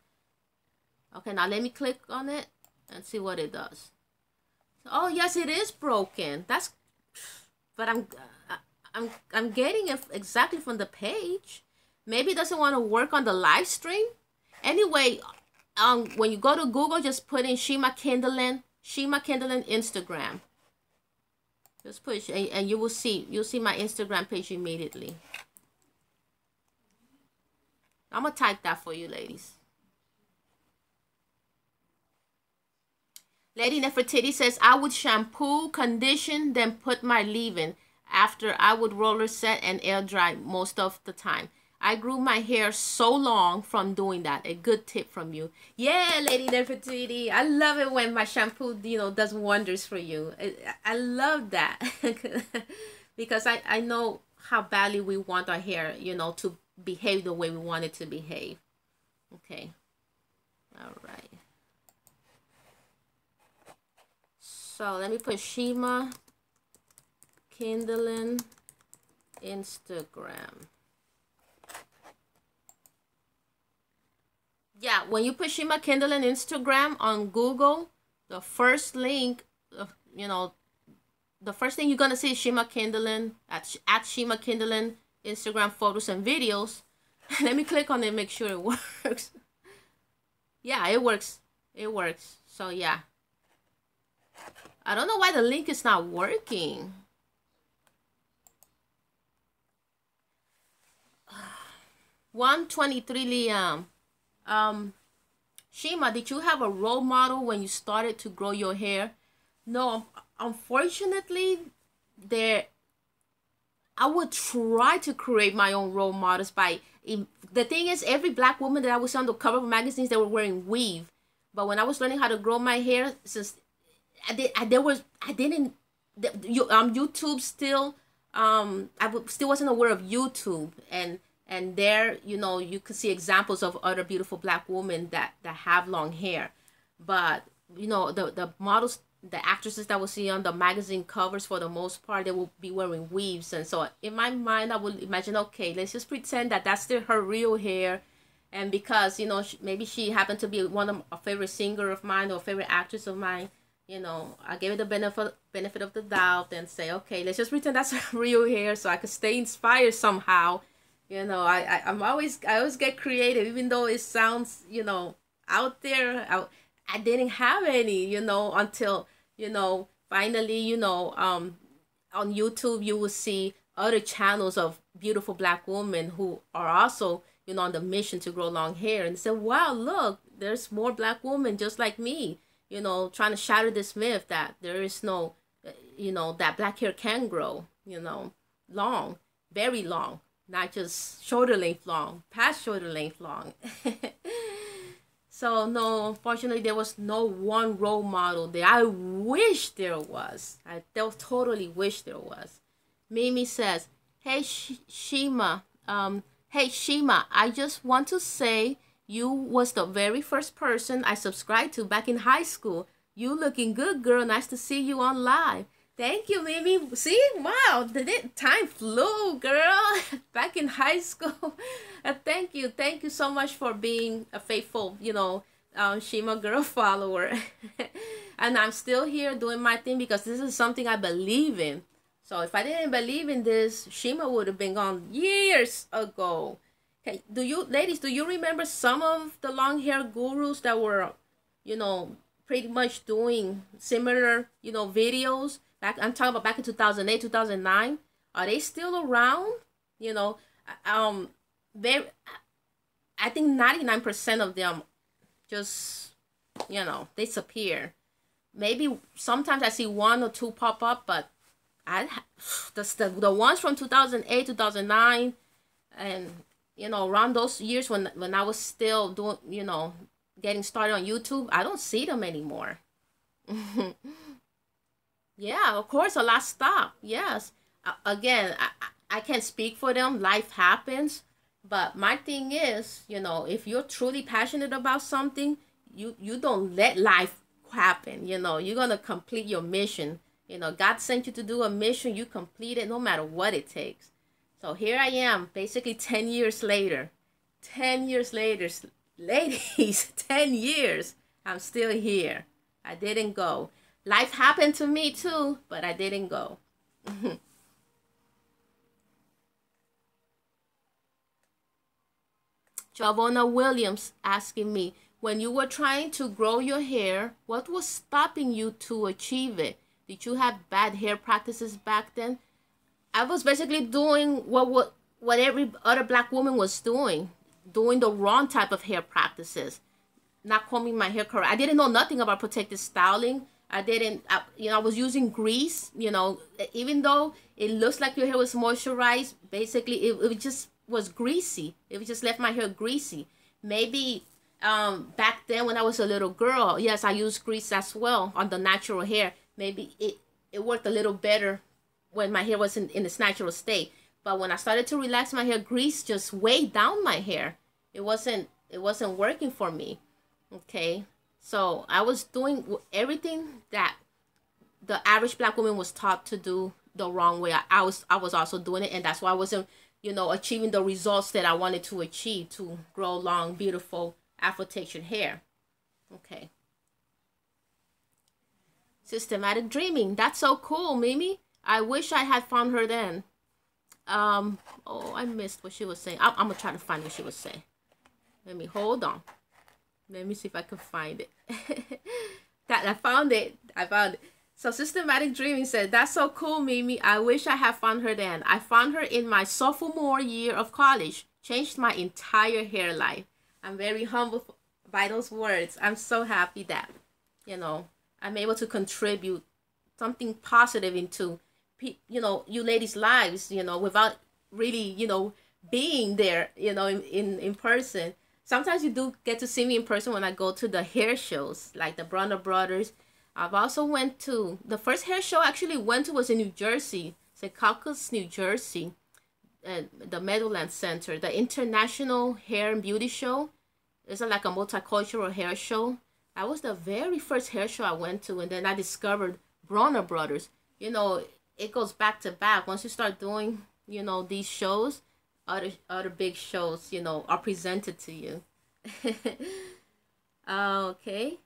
Okay, now let me click on it and see what it does. Oh yes, it is broken. But I'm getting it exactly from the page. Maybe it doesn't want to work on the live stream. Anyway, when you go to Google, just put in Shima Kindling Instagram. Just push and you'll see my Instagram page immediately. I'm gonna type that for you, ladies. Lady Nefertiti says, I would shampoo, condition, then put my leave-in. After, I would roller set and air dry most of the time. I grew my hair so long from doing that. A good tip from you. Yeah, Lady Nefertiti. I love it when my shampoo, does wonders for you. I love that. Because I know how badly we want our hair, to behave the way we want it to behave. Okay. All right. So let me put Shima Kindling Instagram. Yeah, when you put Shima Kindling Instagram on Google, the first link, the first thing you're gonna see is Shima Kindling at Shima Kindling Instagram photos and videos. Let me click on it and make sure it works. Yeah, it works. It works. So yeah. I don't know why the link is not working. $123 Liam. Shima, did you have a role model when you started to grow your hair? No, unfortunately, I would try to create my own role models the thing is, every Black woman that I was on the cover of magazines, they were wearing weave. But when I was learning how to grow my hair, since YouTube still, still wasn't aware of YouTube, and there, you could see examples of other beautiful Black women that have long hair. But, the models, the actresses that we'll see on the magazine covers, for the most part, they will be wearing weaves. And so in my mind, I would imagine, okay, let's just pretend that that's her real hair. And because, maybe she happened to be a favorite singer of mine or a favorite actress of mine, I gave it the benefit of the doubt and say, okay, let's just pretend that's her real hair so I could stay inspired somehow. I always get creative, even though it sounds, out there. I didn't have any, until, finally, on YouTube, you will see other channels of beautiful black women who are also, on the mission to grow long hair. And say, wow, look, there's more black women just like me, trying to shatter this myth that there is no, that black hair can grow, long, very long, not just shoulder length long, past shoulder length long. So no, unfortunately, there was no one role model there. I wish there was. I totally wish there was. Mimi says, "Hey Shima, hey Shima, I just want to say you was the very first person I subscribed to back in high school. You looking good, girl. Nice to see you on live." Thank you, Mimi. See, wow, time flew, girl. Back in high school. Thank you so much for being a faithful, Shima girl follower. And I'm still here doing my thing because this is something I believe in. So if I didn't believe in this, Shima would have been gone years ago. Okay, ladies, do you remember some of the long hair gurus that were, pretty much doing similar, videos? I'm talking about back in 2008, 2009. Are they still around? Very, I think 99% of them just, disappear. Maybe sometimes I see one or two pop up, but the ones from 2008, 2009, and, around those years when I was still doing, getting started on YouTube, I don't see them anymore. Yeah, of course, a lot stopped. Yes. Again, I can't speak for them. Life happens. But my thing is, if you're truly passionate about something, you don't let life happen. You're going to complete your mission. God sent you to do a mission. You complete it no matter what it takes. So here I am, basically 10 years later. 10 years later, ladies, 10 years. I'm still here. I didn't go. Life happened to me too, but I didn't go. Javona Williams asking me, when you were trying to grow your hair, what was stopping you to achieve it? Did you have bad hair practices back then? I was basically doing what every other black woman was doing the wrong type of hair practices, not combing my hair correct. I didn't know nothing about protective styling. I was using grease, even though it looks like your hair was moisturized, basically it just was greasy. It just left my hair greasy. Maybe back then when I was a little girl, yes, I used grease as well on the natural hair. Maybe it worked a little better when my hair was in its natural state. But when I started to relax my hair, grease just weighed down my hair. It wasn't working for me. Okay. So I was doing everything that the average black woman was taught to do the wrong way. I was also doing it, and that's why I wasn't, achieving the results that I wanted to achieve to grow long, beautiful, Afro-textured hair. Okay. Systematic dreaming. That's so cool, Mimi. I wish I had found her then. Oh, I missed what she was saying. I'm gonna try to find what she was saying. Let me hold on. Let me see if I can find it. I found it. So Systematic Dreaming said, that's so cool, Mimi. I wish I had found her then. I found her in my sophomore year of college. Changed my entire hair life. I'm very humbled by those words. I'm so happy that, I'm able to contribute something positive into, you ladies' lives, without really, being there, in person. Sometimes you do get to see me in person when I go to the hair shows, like the Brenda Brothers. I've also went to, the first hair show I actually went to was in New Jersey, Secaucus, New Jersey, the Meadowlands Center, the International Hair and Beauty Show. It's like a multicultural hair show. That was the very first hair show I went to, and then I discovered Brenda Brothers. It goes back to back. Once you start doing, these shows, other big shows, are presented to you. Okay.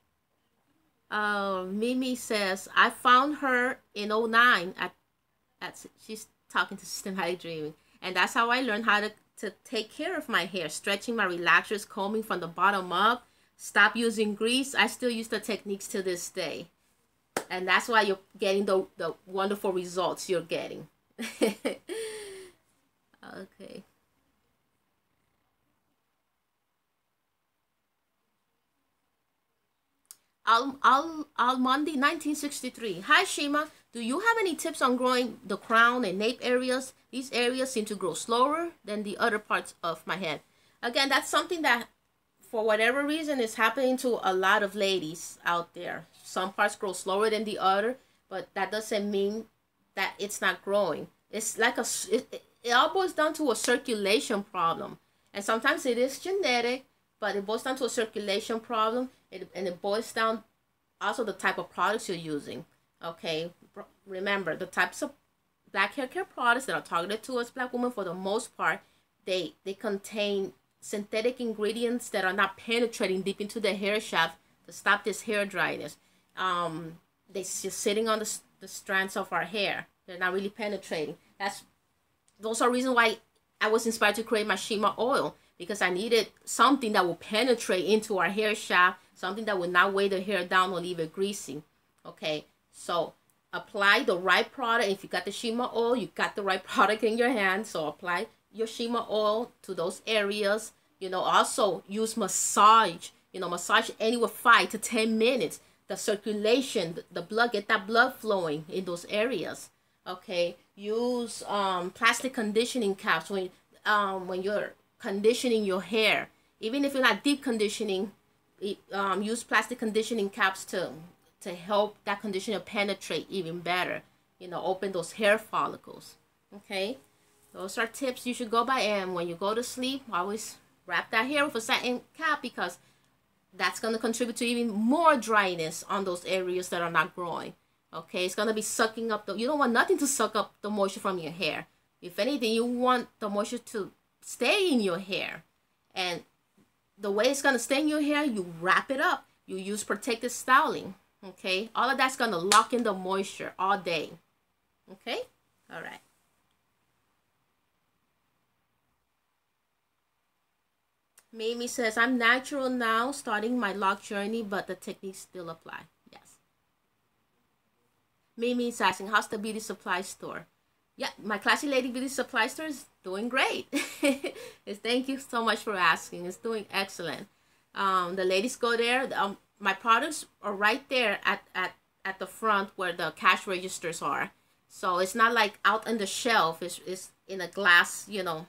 Mimi says, I found her in 2009 at she's talking to Systematic Dreaming, and that's how I learned how to take care of my hair, stretching my relaxers, combing from the bottom up, stop using grease. I still use the techniques to this day. And that's why you're getting the wonderful results you're getting. Okay. Almondi 1963. Hi Shima, do you have any tips on growing the crown and nape areas? These areas seem to grow slower than the other parts of my head. Again, that's something that for whatever reason is happening to a lot of ladies out there. Some parts grow slower than the other, but that doesn't mean that it's not growing. It's like it all boils down to a circulation problem. And sometimes it is genetic, but it boils down to a circulation problem. And it boils down also the type of products you're using. Okay, remember the types of black hair care products that are targeted to us black women, for the most part, they contain synthetic ingredients that are not penetrating deep into the hair shaft to stop this hair dryness. They're just sitting on the strands of our hair. They're not really penetrating. Those are reasons why I was inspired to create my Shima oil, because I needed something that will penetrate into our hair shaft, something that will not weigh the hair down or leave it greasy. Okay, so apply the right product. If you got the Shima oil, you got the right product in your hand. So apply your Shima oil to those areas. You know, also use massage. You know, massage anywhere 5 to 10 minutes. The circulation, the blood, get that blood flowing in those areas. Okay, use plastic conditioning caps when you're conditioning your hair. Even if you're not deep conditioning, use plastic conditioning caps to help that conditioner penetrate even better. You know, open those hair follicles. Okay, those are tips you should go by. And when you go to sleep, always wrap that hair with a satin cap, because that's going to contribute to even more dryness on those areas that are not growing. Okay, it's going to be sucking up you don't want nothing to suck up the moisture from your hair. If anything, you want the moisture to stay in your hair. And the way it's going to stay in your hair, you wrap it up. You use protective styling. Okay, all of that's going to lock in the moisture all day. Okay, all right. Mimi says, I'm natural now, starting my lock journey, but the techniques still apply. Yes. Mimi is asking, how's the beauty supply store? Yeah, my Classy Lady Beauty Supply Store is doing great. Thank you so much for asking. It's doing excellent. The ladies go there. My products are right there at the front where the cash registers are. So it's not like out on the shelf. It's in a glass, you know,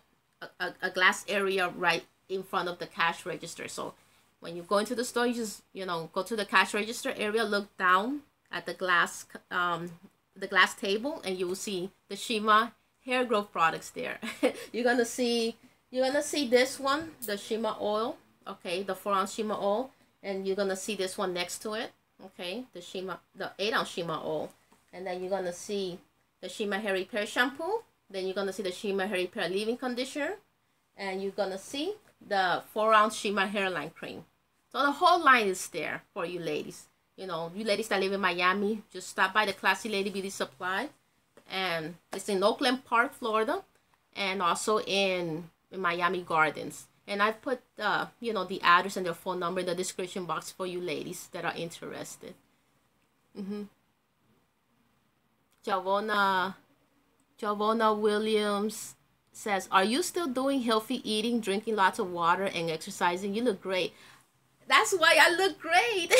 a glass area right in front of the cash register. So when you go into the store, you just, you know, go to the cash register area, look down at the glass table, and you will see the Shima hair growth products there. you're gonna see this one, the Shima oil, okay, the 4-ounce Shima oil, and you're gonna see this one next to it, okay, the 8-ounce Shima oil, and then you're gonna see the Shima hair repair shampoo, then you're gonna see the Shima hair repair leave-in conditioner, and you're gonna see the 4-ounce Shima hairline cream. So the whole line is there for you ladies. You know, you ladies that live in Miami, just stop by the Classy Lady Beauty Supply. And it's in Oakland Park, Florida, and also in Miami Gardens. And I've put, you know, the address and their phone number in the description box for you ladies that are interested. Javona Williams says, are you still doing healthy eating, drinking lots of water, and exercising? You look great. That's why I look great,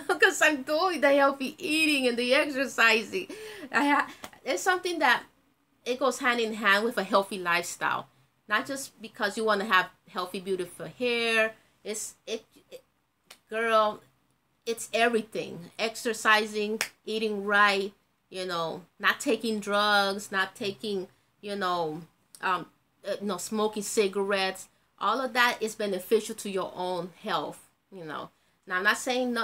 because I'm doing the healthy eating and the exercising. It's something that it goes hand in hand with a healthy lifestyle. Not just because you want to have healthy, beautiful hair. Girl, it's everything. Exercising, eating right, you know, not taking drugs, not taking, smoking cigarettes. All of that is beneficial to your own health. You know, now I'm not saying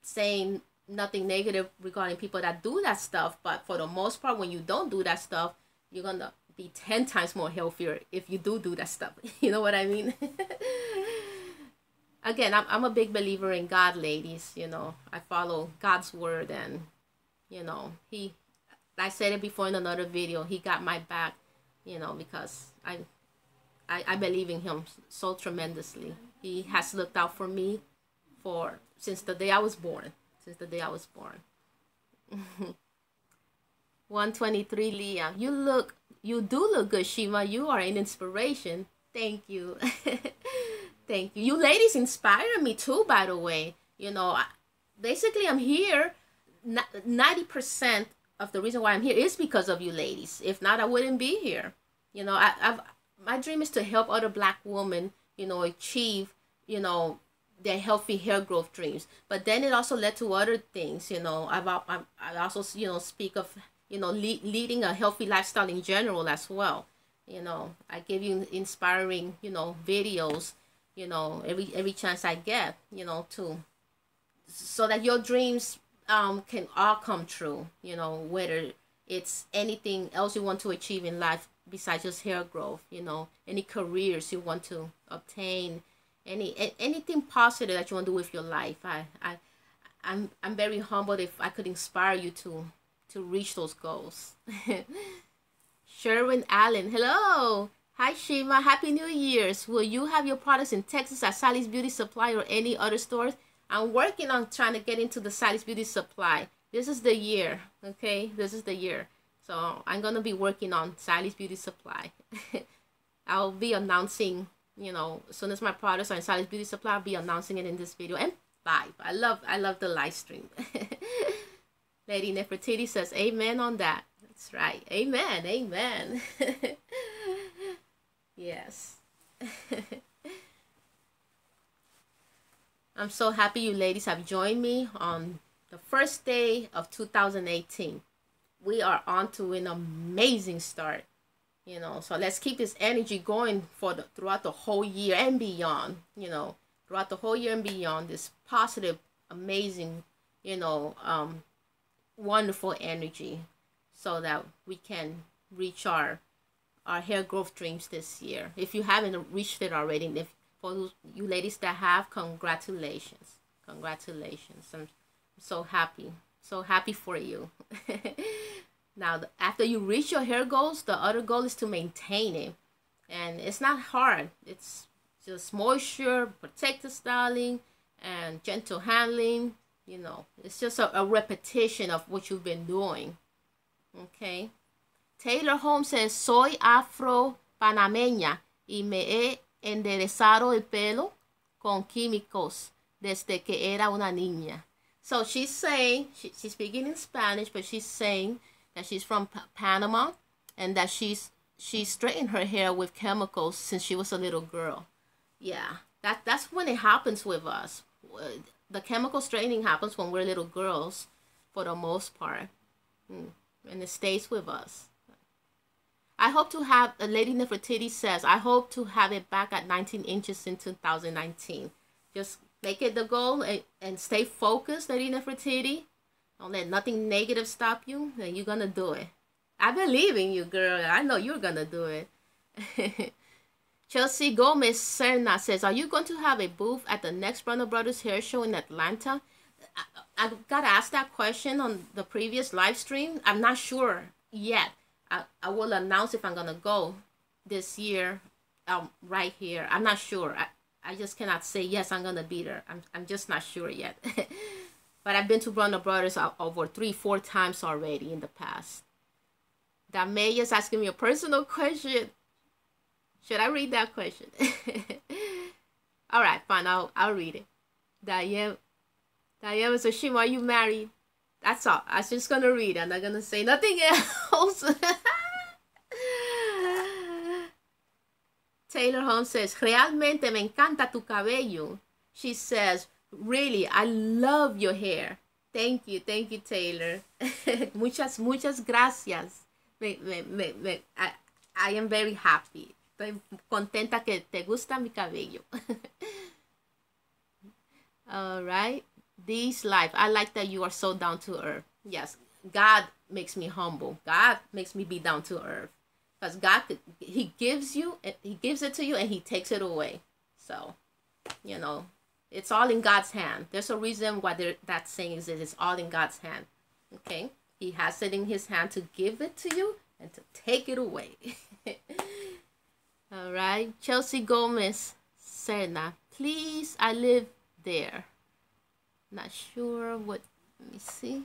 saying nothing negative regarding people that do that stuff, but for the most part, when you don't do that stuff, you're gonna be 10 times more healthier if you do that stuff. You know what I mean? Again, I'm a big believer in God, ladies. You know, I follow God's word, and you know, I said it before in another video, he got my back, you know, because I believe in him so tremendously. He has looked out for me since the day I was born. Since the day I was born. 123 Leah. You do look good, Shima. You are an inspiration. Thank you. Thank you. You ladies inspire me too, by the way. You know, basically I'm here. 90% of the reason why I'm here is because of you ladies. If not, I wouldn't be here. You know, my dream is to help other Black women, you know, achieve, you know, their healthy hair growth dreams. But then it also led to other things, you know. I also, you know, speak of, you know, leading a healthy lifestyle in general as well. You know, I give you inspiring, you know, videos, you know, every chance I get, you know, so that your dreams can all come true, you know, whether it's anything else you want to achieve in life besides just hair growth, you know, any careers you want to obtain, anything positive that you want to do with your life. I'm very humbled if I could inspire you to reach those goals. Sherwin Allen, hello. Hi Shima, Happy New Year's. Will you have your products in Texas at Sally's Beauty Supply or any other stores? I'm working on trying to get into the Sally's Beauty Supply. This is the year, okay? This is the year. So I'm going to be working on Sally's Beauty Supply. I'll be announcing, you know, as soon as my products are in Sally's Beauty Supply, I'll be announcing it in this video and live. I love the live stream. Lady Nefertiti says, amen on that. That's right. Amen. Amen. Yes. I'm so happy you ladies have joined me on the first day of 2018. We are on to an amazing start, you know, so let's keep this energy going throughout the whole year and beyond, you know, throughout the whole year and beyond, this positive, amazing, you know, wonderful energy, so that we can reach our hair growth dreams this year. If you haven't reached it already, and if for you ladies that have, congratulations. Congratulations. I'm so happy for you. Now, after you reach your hair goals, the other goal is to maintain it. And it's not hard. It's just moisture, protective styling, and gentle handling. You know, it's just a repetition of what you've been doing. Okay. Taylor Holmes says, soy afro-panameña y me he enderezado el pelo con químicos desde que era una niña. So she's saying, she's speaking in Spanish, but she's saying that she's from Panama and that she's straightened her hair with chemicals since she was a little girl. Yeah, that's when it happens with us. The chemical straightening happens when we're little girls for the most part. And it stays with us. I hope to have, Lady Nefertiti says, I hope to have it back at 19 inches in 2019. Just make it the goal and stay focused, Lady Nefertiti. Don't let nothing negative stop you, and you're going to do it. I believe in you, girl. I know you're going to do it. Chelsea Gomez Serna says, are you going to have a booth at the next Brenda Brothers Hair Show in Atlanta? I got asked that question on the previous live stream. I'm not sure yet. I will announce if I'm going to go this year right here. I'm not sure. I just cannot say, yes, I'm going to be there. I'm just not sure yet. But I've been to Brenda Brothers over 3-4 times already in the past. Damay is asking me a personal question. Should I read that question? All right, fine. I'll read it. Diane says, Shima, are you married? That's all. I'm just going to read. I'm not going to say nothing else. Taylor Holmes says, realmente me encanta tu cabello. She says, really, I love your hair. Thank you, Taylor. muchas gracias. I am very happy. Estoy contenta que te gusta mi cabello. All right. This life, I like that you are so down to earth. Yes, God makes me humble. God makes me be down to earth. Because God, he gives it to you and he takes it away. So, you know, it's all in God's hand. There's a reason why that saying is it's all in God's hand. Okay? He has it in his hand to give it to you and to take it away. All right. Chelsea Gomez Serna. Please, I live there. Not sure what, let me see.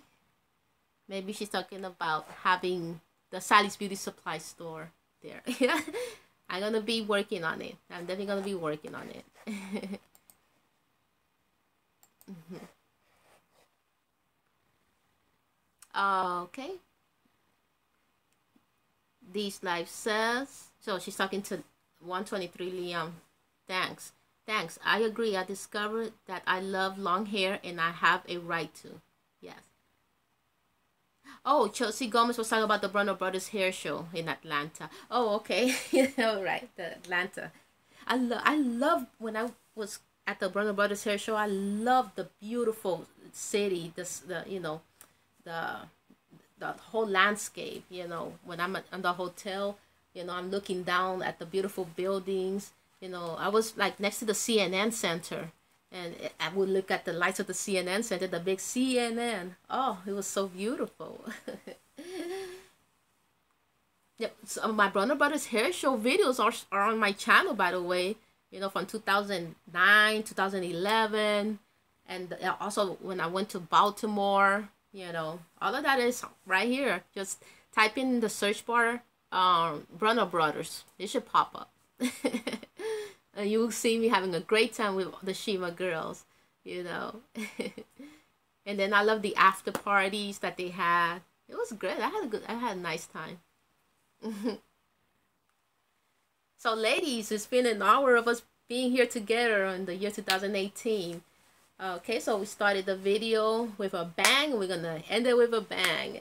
Maybe she's talking about having the Sally's Beauty Supply store there. Yeah, I'm gonna be working on it. I'm definitely gonna be working on it. Okay. These life says, so she's talking to 123 Liam. Thanks. Thanks. I agree. I discovered that I love long hair and I have a right to. Yes. Oh, Chelsea Gomez was talking about the Brenda Brothers hair show in Atlanta. Oh, okay. All right, the Atlanta. I love when I was at the Brenda Brothers hair show. I love the beautiful city. The the the whole landscape. When I'm at the hotel, I'm looking down at the beautiful buildings. I was like next to the CNN Center, and I would look at the lights of the CNN Center, the big CNN. Oh, it was so beautiful. Yep. So my Brother Brothers hair show videos are on my channel, by the way. From 2009, 2011, and also when I went to Baltimore. All of that is right here. Just type in the search bar, Brother Brothers. It should pop up. And you will see me having a great time with the Shima girls, And then I love the after parties that they had. It was great. I had a nice time. So ladies, it's been an hour of us being here together in the year 2018. Okay, so we started the video with a bang, and we're gonna end it with a bang.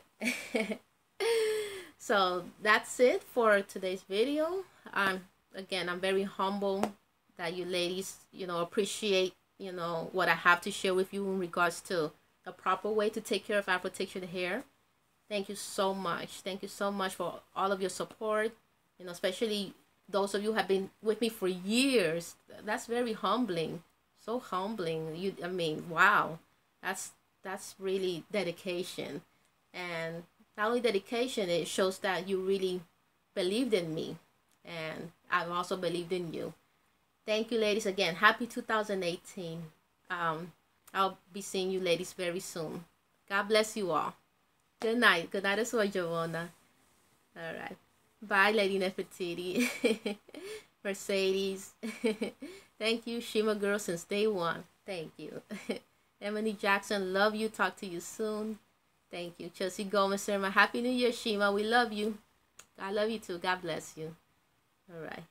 So that's it for today's video. Again, I'm very humble that you ladies, appreciate, what I have to share with you in regards to the proper way to take care of Afro-textured hair. Thank you so much. Thank you so much for all of your support, especially those of you who have been with me for years. That's very humbling. So humbling. Wow. That's really dedication. And not only dedication, it shows that you really believed in me. And I've also believed in you. Thank you, ladies. Again, happy 2018. I'll be seeing you ladies very soon. God bless you all. Good night. Good night as well, Giovanna. All right. Bye, Lady Nefertiti. Mercedes. Thank you, Shima girl, since day one. Thank you. Emily Jackson, love you. Talk to you soon. Thank you. Chelsea Gomez, my Happy New Year, Shima. We love you. I love you too. God bless you. All right.